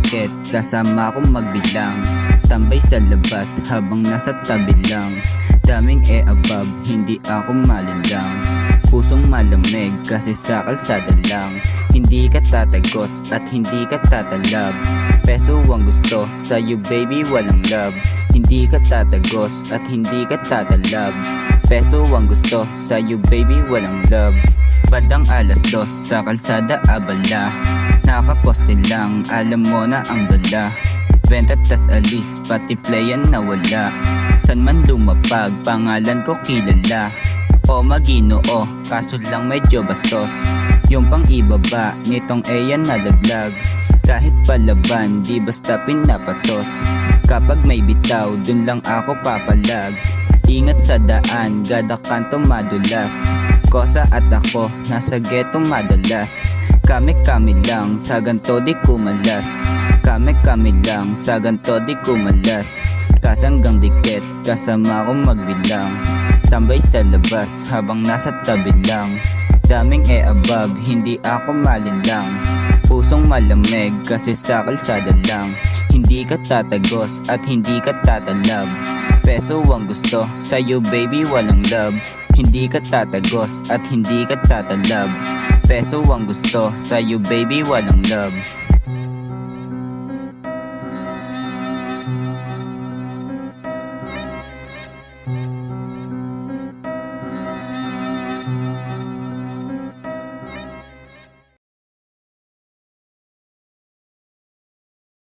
dikit, kasama kong magbilang. Tambay sa labas habang nasa tabi lang. Daming above, hindi ako malindang. Pusong malamig kasi sa kalsada lang. Hindi ka tatagos at hindi ka tatalab. Peso ang gusto, sa'yo baby walang love. Hindi ka tatagos at hindi ka tatalab. Peso ang gusto, sa'yo baby walang love. Badang alas 2 sa kalsada abala. Nakaposte lang, alam mo na ang dala. Benta tas alis, pati playan nawala. San man lumapag, pangalan ko kilala. O Maginoo, kaso lang medyo bastos. Yung pang ibaba, nitong ayan nalaglag. Kahit palaban, di basta pinapatos. Kapag may bitaw, dun lang ako papalag. Ingat sa daan, gada kanto madulas. Kosa at ako, nasa ghetto madalas. Kami lang, sa ganto di kumalas. Kami lang, sa ganto di kumalas. Kasanggang dikit, kasama kong magbilang. Tambay sa labas, habang nasa tabi lang. Daming above, hindi ako malindang. Pusong malamig, kasi sa kalsada lang. Hindi ka tatagos at hindi ka tatalab. Peso ang gusto, sa'yo baby walang love. Hindi ka tatagos at hindi ka tatalab. Peso ang gusto, sa'yo baby walang love.